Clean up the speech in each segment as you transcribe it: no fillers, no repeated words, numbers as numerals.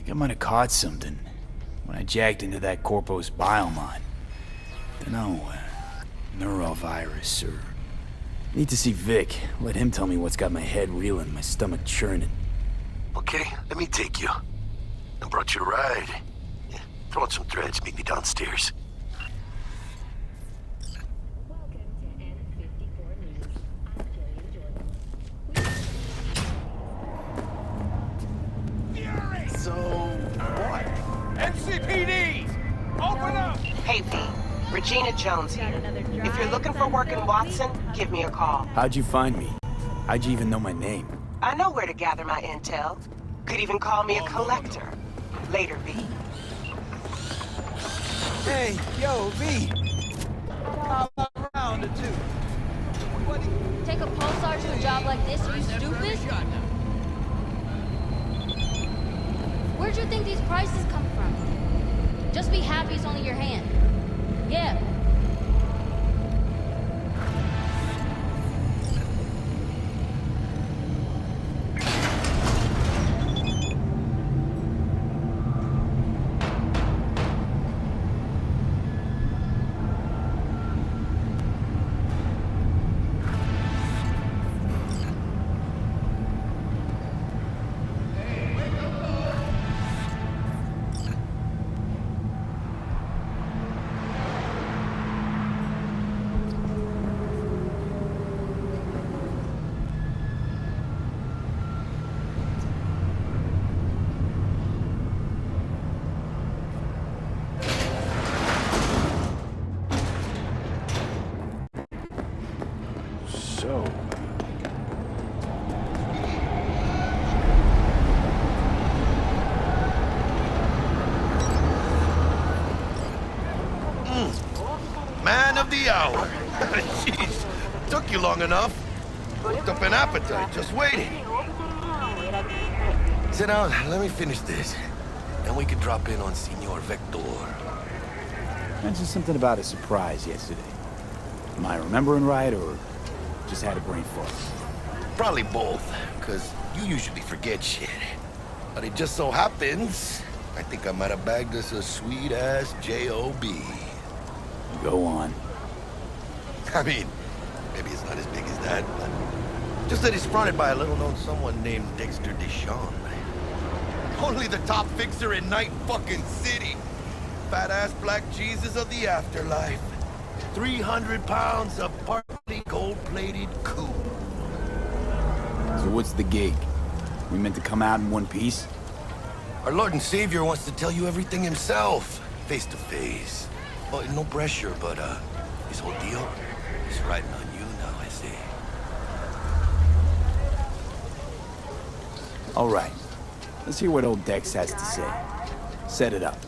think I might have caught something when I jacked into that Corpus biomon. Dunno, neurovirus or... Need to see Vic. Let him tell me what's got my head reeling, my stomach churning. Okay, let me take you. I brought you a ride. Yeah, throw on some threads, meet me downstairs. So, what? NCPD! Open up! Hey, V. Regina Jones here. If you're looking for work in Watson, give me a call. How'd you find me? How'd you even know my name? I know where to gather my intel. Could even call me a collector. Later, V. Hey, yo, V! Pop around or two. Take a pulsar to a job like this, are you stupid? Where'd you think these prices come from? Just be happy it's only your hand. Yeah. So... Man of the hour. Jeez, took you long enough. Worked up an appetite, just waiting. Sit down, let me finish this. Then we can drop in on Senor Vector. Mentioned something about a surprise yesterday. Am I remembering right, or just had a brain fart? Probably both, because you usually forget shit. But it just so happens, I think I might have bagged us a sweet-ass J.O.B. Go on. I mean, maybe it's not as big as that, but... just that it's fronted by a little-known someone named Dexter Deshawn. Only the top fixer in Night fucking City. Fat-ass black Jesus of the afterlife. 300 pounds of partly gold-plated coup. So what's the gig? We meant to come out in one piece? Our Lord and Savior wants to tell you everything himself, face to face. Well, no pressure, but his whole deal is riding on you now, I see. All right. Let's hear what old Dex has to say. Set it up.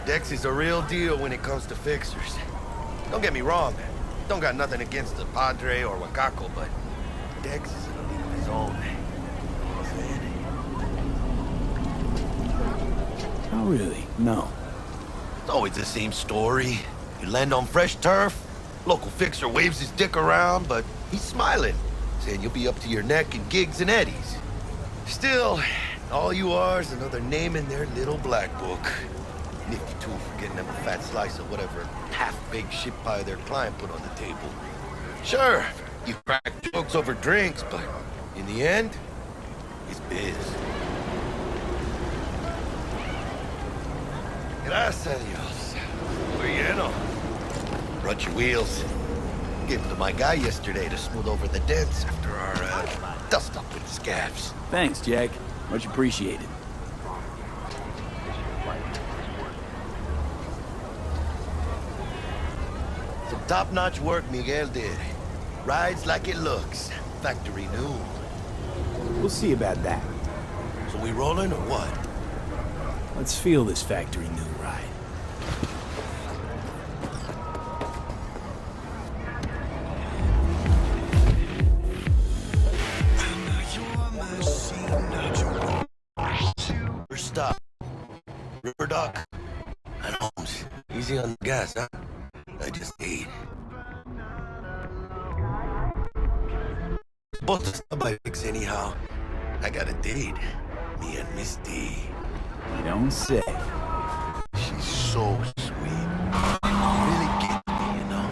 Dex is a real deal when it comes to fixers. Don't get me wrong, don't got nothing against the Padre or Wakako, but Dex is in a league of his own. You know what I'm saying? Oh, really? No. It's always the same story. You land on fresh turf, local fixer waves his dick around, but he's smiling, saying you'll be up to your neck in gigs and eddies. Still, all you are is another name in their little black book. Nifty too for getting them a fat slice of whatever half-baked shit pie their client put on the table. Sure, you crack jokes over drinks, but in the end, it's biz. Gracias a Dios. Muy lleno. Brought your wheels. Gave them to my guy yesterday to smooth over the dents after our dust-up with the scabs. Thanks, Jack. Much appreciated. Some top-notch work Miguel did. Rides like it looks. Factory new. We'll see about that. So we rolling or what? Let's feel this factory new ride. First stop. River Dock. And Holmes. Easy on the gas, huh? I just ate. Supposed to stop by Fix anyhow. I got a date. me and Miss D. You don't say. She's so sweet. Really gets me, you know?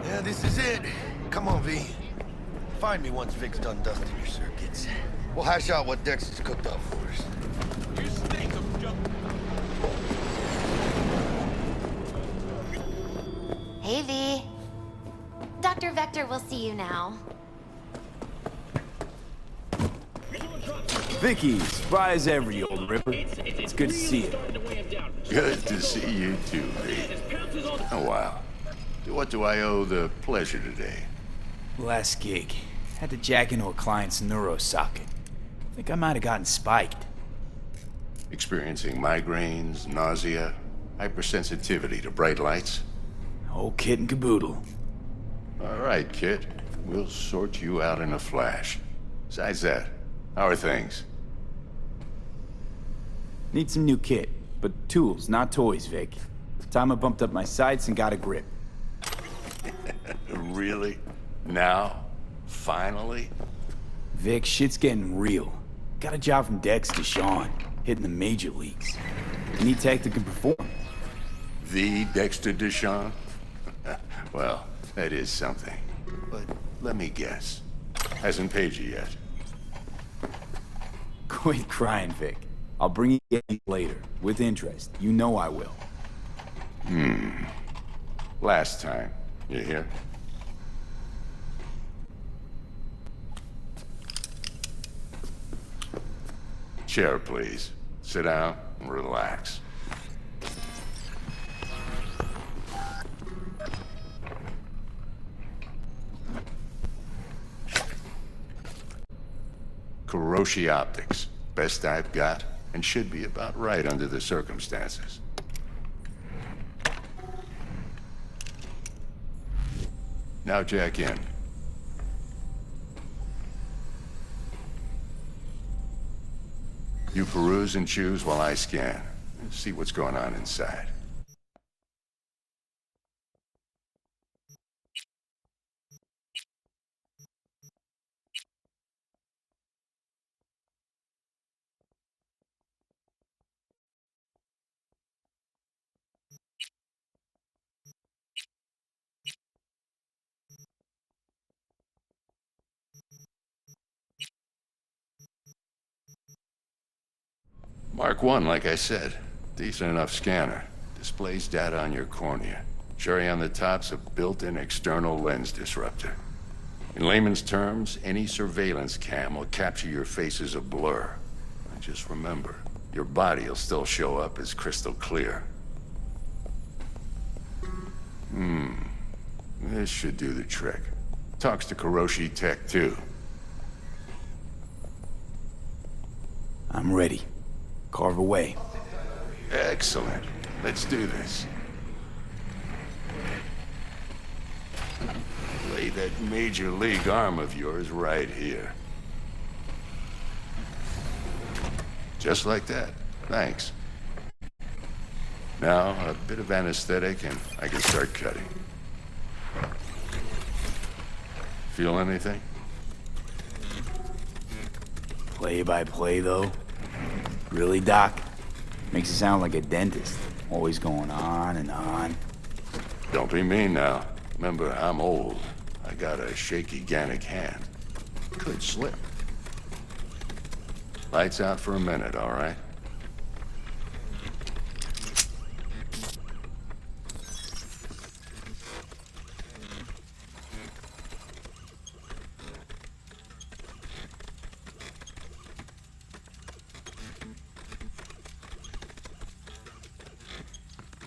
Yeah, this is it. Come on, V. Find me once Vic's done dusting your circuits. We'll hash out what Dex has cooked up for us. Hey, V. Dr. Vector will see you now. Vicky, surprise ever, you old ripper. It's good to see you. Good to see you too, V. Oh, wow. What do I owe the pleasure today? Last gig. Had to jack into a client's neuro socket. Think I might have gotten spiked. Experiencing migraines, nausea, hypersensitivity to bright lights? Whole kit and caboodle. All right, kid. We'll sort you out in a flash. Besides that, how are things? Need some new kit, but tools, not toys, Vic. Time I bumped up my sights and got a grip. Really? Now? Finally? Vic, shit's getting real. Got a job from Dex to Sean, hitting the major leagues. Need tech that can perform. The Dexter Deshawn? Well, that is something. But let me guess. Hasn't paid you yet. Quit crying, Vic. I'll bring you in later, with interest. You know I will. Last time. You hear? Chair, please. Sit down and relax. Kuroshi Optics. Best I've got, and should be about right under the circumstances. Now jack in. You peruse and choose while I scan. See what's going on inside. Mark 1, like I said. Decent enough scanner. Displays data on your cornea. Cherry on the top's a built-in external lens disruptor. In layman's terms, any surveillance cam will capture your face as a blur. And just remember, your body will still show up as crystal clear. This should do the trick. Talks to Kuroshi Tech, too. I'm ready. Carve away. Excellent. Let's do this. Lay that major league arm of yours right here. Just like that. Thanks. Now, a bit of anesthetic and I can start cutting. Feel anything? Play by play, though. Really, Doc? Makes it sound like a dentist. Always going on and on. Don't be mean now. Remember, I'm old. I got a shaky Gannic hand. Could slip. Lights out for a minute, all right?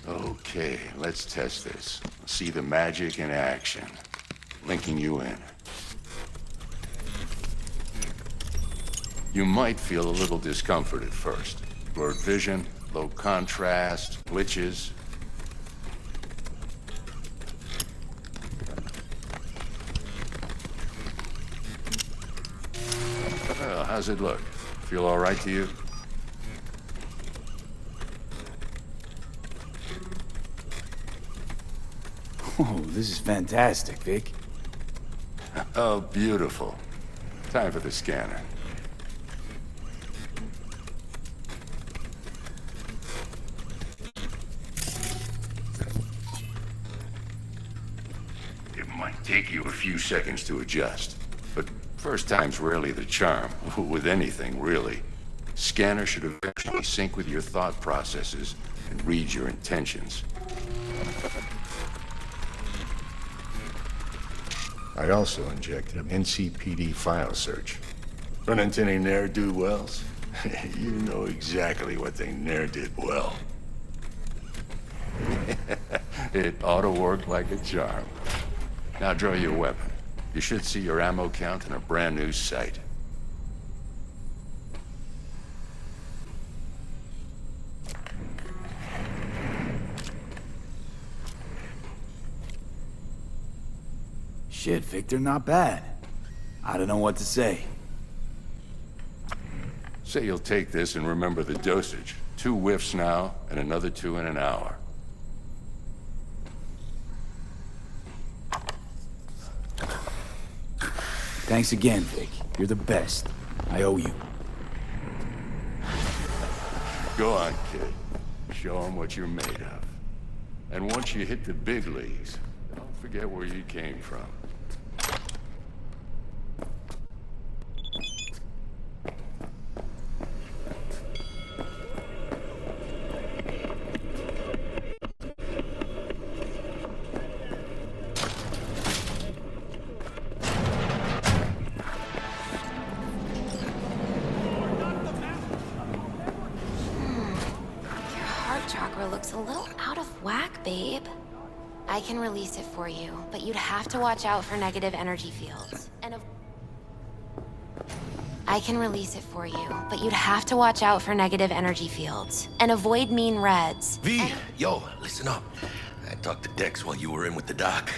Okay, let's test this. See the magic in action. Linking you in. You might feel a little discomfort at first. Blurred vision, Low contrast, glitches. Well, how's it look? Feel all right to you? Oh, this is fantastic, Vic. Oh, beautiful. Time for the scanner. It might take you a few seconds to adjust, but first time's rarely the charm, with anything, really. Scanner should eventually sync with your thought processes and read your intentions. I also injected an NCPD file search. Run into any ne'er-do-wells? You know exactly what they ne'er did well. It ought to work like a charm. Now draw your weapon. You should see your ammo count in a brand new sight. Shit, Victor, not bad. I don't know what to say. Say you'll take this and remember the dosage. 2 whiffs now, and another 2 in an hour. Thanks again, Vic. You're the best. I owe you. Go on, kid. Show them what you're made of. And once you hit the big leagues, don't forget where you came from. Your heart chakra looks a little out of whack, babe. I can release it for you, but you'd have to watch out for negative energy fields. I can release it for you, but you'd have to watch out for negative energy fields. And avoid mean reds. V, yo, listen up. I talked to Dex while you were in with the doc.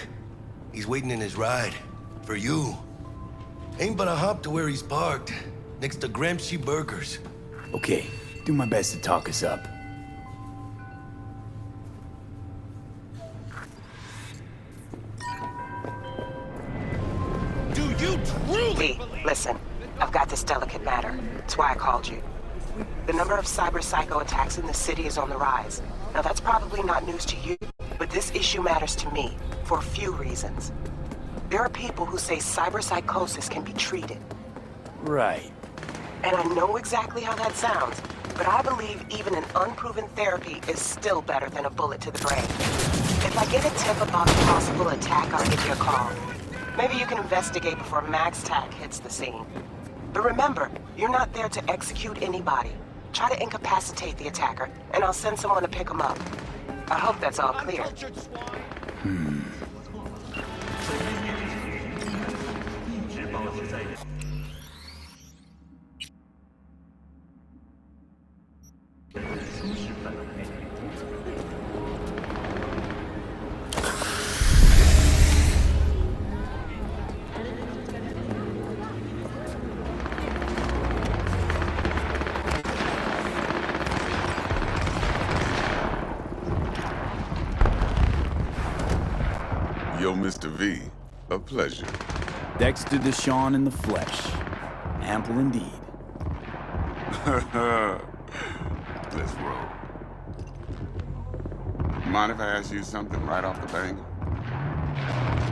He's waiting in his ride. For you. Ain't but a hop to where he's parked. Next to Gramsci Burgers. Okay, do my best to talk us up. Do you truly V, listen. I've got this delicate matter. That's why I called you. The number of cyber psycho attacks in the city is on the rise. Now that's probably not news to you, but this issue matters to me for a few reasons. There are people who say cyber psychosis can be treated. Right. And I know exactly how that sounds, but I believe even an unproven therapy is still better than a bullet to the brain. If I get a tip about a possible attack, I'll give you a call. Maybe you can investigate before Max Tac hits the scene. But remember, you're not there to execute anybody. Try to incapacitate the attacker, and I'll send someone to pick him up. I hope that's all clear. Yo, Mr. V, a pleasure. Dexter Deshawn in the flesh. Ample indeed. Let's roll. Mind if I ask you something right off the bang?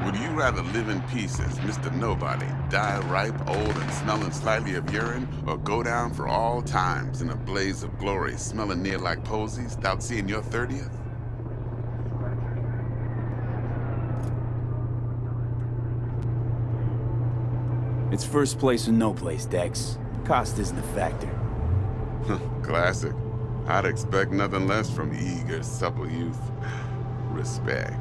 Would you rather live in peace as Mr. Nobody, die ripe, old, and smelling slightly of urine, or go down for all times in a blaze of glory, smelling near like posies, without seeing your 30th? It's first place or no place, Dex. Cost isn't a factor. Classic. I'd expect nothing less from eager, supple youth. Respect.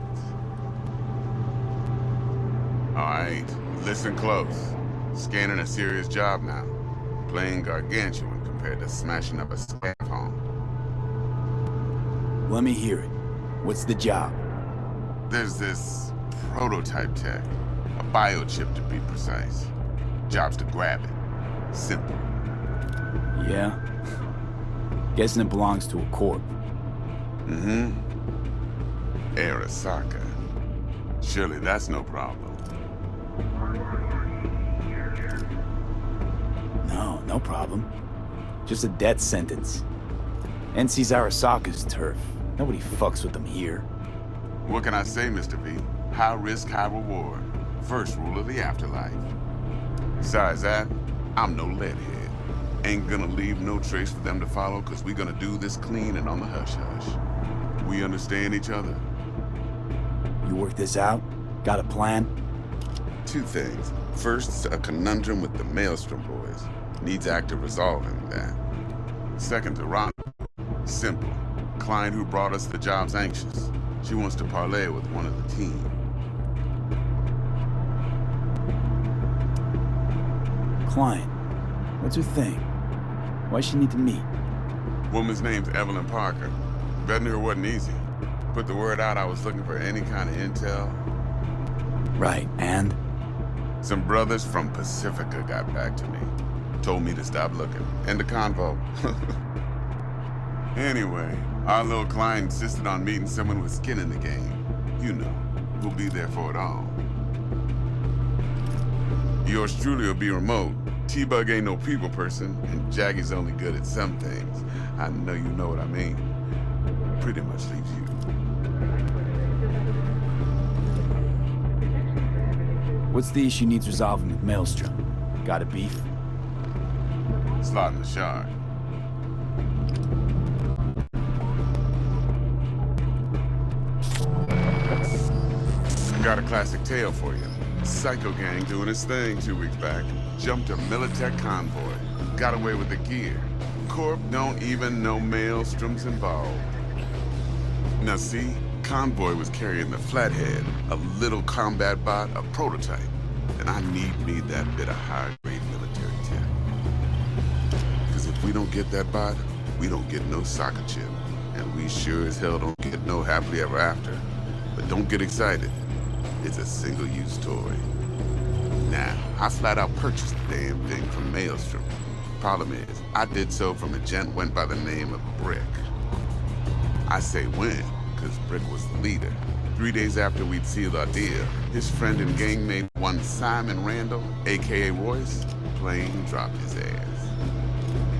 All right, listen close. Scanning a serious job now. Playing gargantuan compared to smashing up a staff home. Let me hear it. What's the job? There's this prototype tech, a biochip to be precise. Job's to grab it. Simple. Yeah? Guessing it belongs to a corp. Mm-hmm. Arasaka. Surely that's no problem. No problem. Just a death sentence. NC's Arasaka's turf. Nobody fucks with them here. What can I say, Mr. V? High risk, high reward. First rule of the afterlife. Besides that, I'm no leadhead. Ain't gonna leave no trace for them to follow, cause we gonna do this clean and on the hush-hush. We understand each other? You work this out? Got a plan? Two things. First, a conundrum with the Maelstrom boys. Needs active resolving that. Second, to Ron. Simple. Client who brought us the job's anxious. She wants to parlay with one of the team. Client. What's her thing? Why she need to meet? Woman's name's Evelyn Parker. Betting her wasn't easy. Put the word out I was looking for any kind of intel. Right, and? Some brothers from Pacifica got back to me. Told me to stop looking. End the convo. Anyway, our little client insisted on meeting someone with skin in the game. You know, who'll be there for it all. Yours truly will be remote. T-Bug ain't no people person, and Jaggie's only good at some things. I know you know what I mean. Pretty much leaves you. What's the issue needs resolving with Maelstrom? Got a beef? Slot in the shard. Got a classic tale for you. Psycho gang doing his thing 2 weeks back. Jumped a Militech convoy. Got away with the gear. Corp don't even know Maelstrom's involved. Now see, convoy was carrying the Flathead, a little combat bot, a prototype. And I need that bit of high-grade military tech. Because if we don't get that bot, we don't get no soccer chip. And we sure as hell don't get no happily ever after. But don't get excited. It's a single-use toy. Now, I flat out purchased the damn thing from Maelstrom. Problem is, I did so from a gent went by the name of Brick. I say when, because Brick was the leader. 3 days after we'd sealed our deal, his friend and gangmate, one Simon Randall, aka Royce, plain dropped his ass.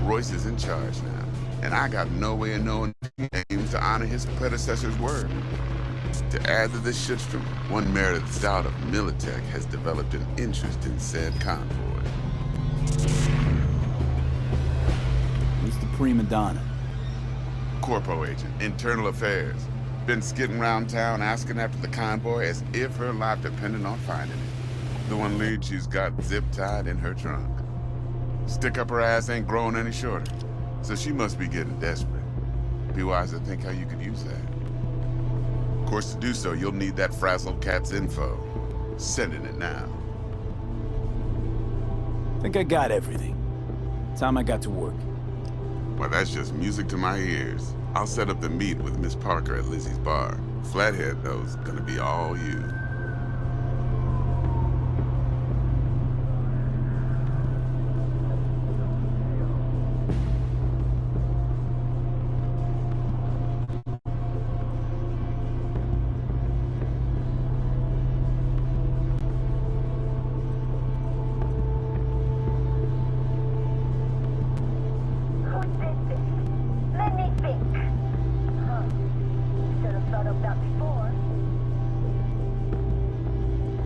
Royce is in charge now, and I got no way of knowing if he aims to honor his predecessor's word. To add to this shitstorm, one merited stout of Militech has developed an interest in said convoy. Who's the prima donna? Corpo agent, internal affairs. Been skidding around town asking after the convoy as if her life depended on finding it. The one lead she's got zip-tied in her trunk. Stick up her ass ain't growing any shorter, so she must be getting desperate. Be wise to think how you could use that. Of course, to do so, you'll need that frazzled cat's info. Sending it now. Think I got everything. Time I got to work. Well, that's just music to my ears. I'll set up the meet with Miss Parker at Lizzie's bar. Flathead, though, is gonna be all you.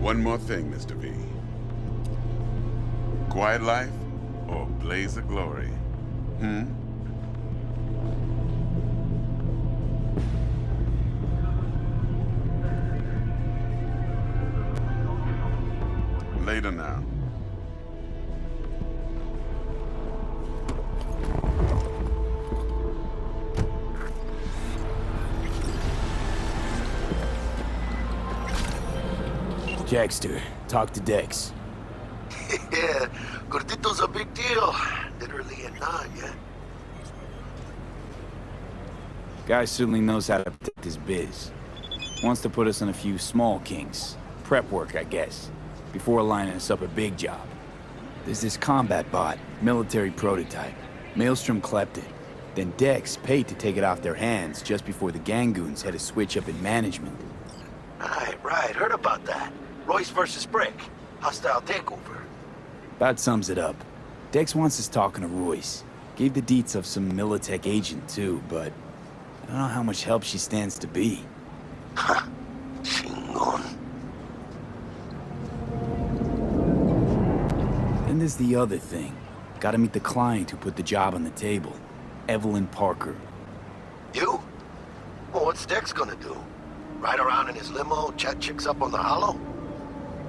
One more thing, Mr. V. Quiet life or blaze of glory? Later now. Jackster, talk to Dex. Yeah, Gordito's a big deal. Literally and not, yeah. Guy certainly knows how to protect his biz. Wants to put us on a few small kinks. Prep work, I guess. Before lining us up a big job. There's this combat bot, military prototype. Maelstrom clept it. Then Dex paid to take it off their hands just before the Gangoons had a switch up in management. Right. Heard about that. Royce versus Brick. Hostile takeover. About sums it up. Dex wants us talking to Royce. Gave the deets of some Militech agent too, but I don't know how much help she stands to be. Ha. Chingon. Then there's the other thing. Gotta meet the client who put the job on the table. Evelyn Parker. You? Well, what's Dex gonna do? Ride around in his limo, chat chicks up on the hollow?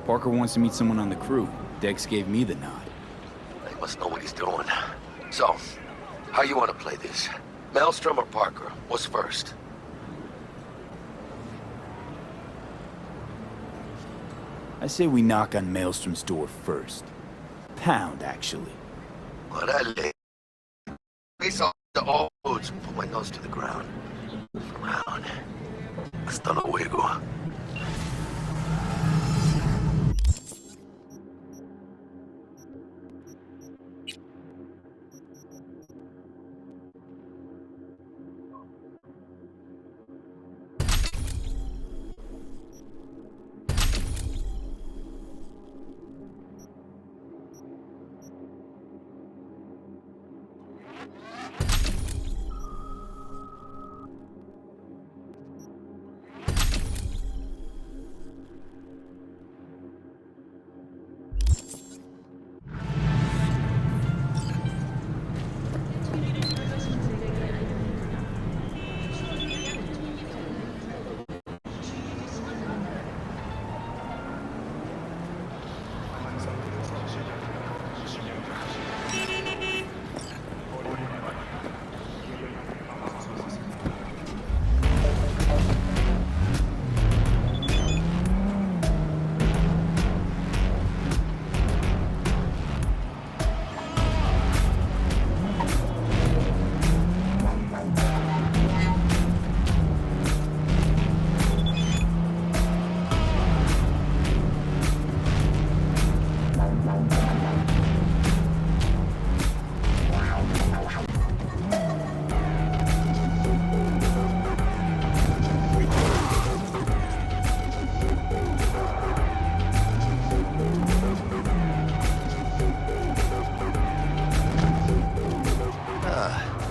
Parker wants to meet someone on the crew. Dex gave me the nod. He must know what he's doing. So, how you want to play this? Maelstrom or Parker? What's first? I say we knock on Maelstrom's door first. Pound, actually. Órale. Face off the all roads and put my nose to the ground. Around. Hasta luego.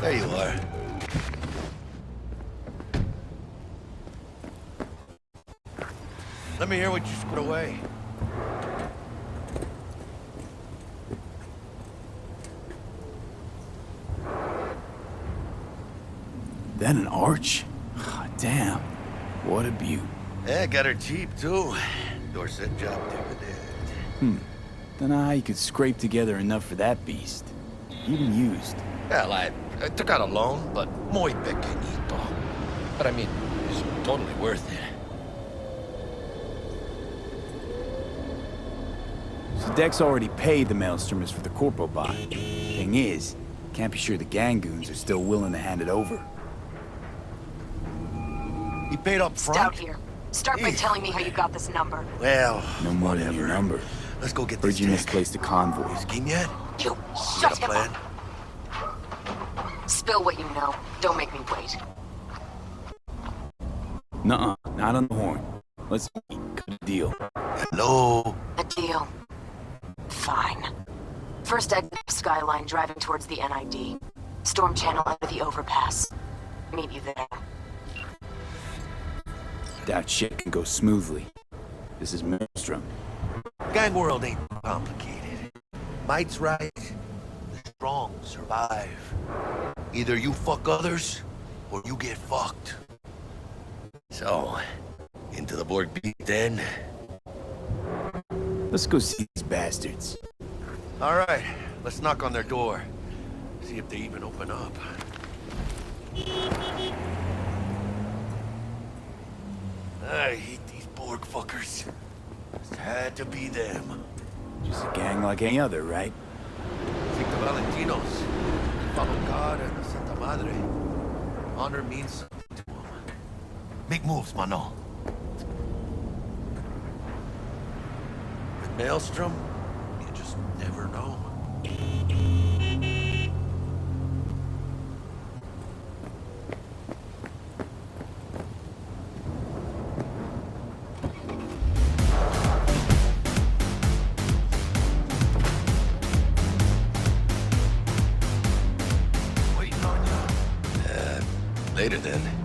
There you are. Let me hear what you put away. That an arch? Damn. What a beaut. Yeah, got her cheap, too. Dorset job dividend. Don't know how you could scrape together enough for that beast. Even used. Well, I took out a loan, but muy pequeñito. But I mean, it's totally worth it. So Dex already paid the Maelstromers for the Corpo bot. Thing is, can't be sure the Gangoons are still willing to hand it over. He paid up front? Stout here. Start by telling me how you got this number. Well, No more than your number. Let's go get Heard this you check. misplaced a convoy. Scheme yet? You Got shut a him plan? up. Spill what you know. Don't make me wait. Nuh-uh, not on the horn. Let's cut a deal. Hello? A deal. Fine. First exit Skyline driving towards the NID. Storm channel under the overpass. Meet you there. Doubt shit can go smoothly. This is Maelstrom. Gang world ain't complicated. Might's right. The strong survive. Either you fuck others, or you get fucked. So, into the Borg beat then? Let's go see these bastards. All right, let's knock on their door. See if they even open up. I hate these Borg fuckers. Just had to be them. Just a gang like any other, right? Take the Valentinos. Follow God and the Santa Madre. Honor means something. Make moves, Mano. With Maelstrom, you just never know. Waiting on you. Later then.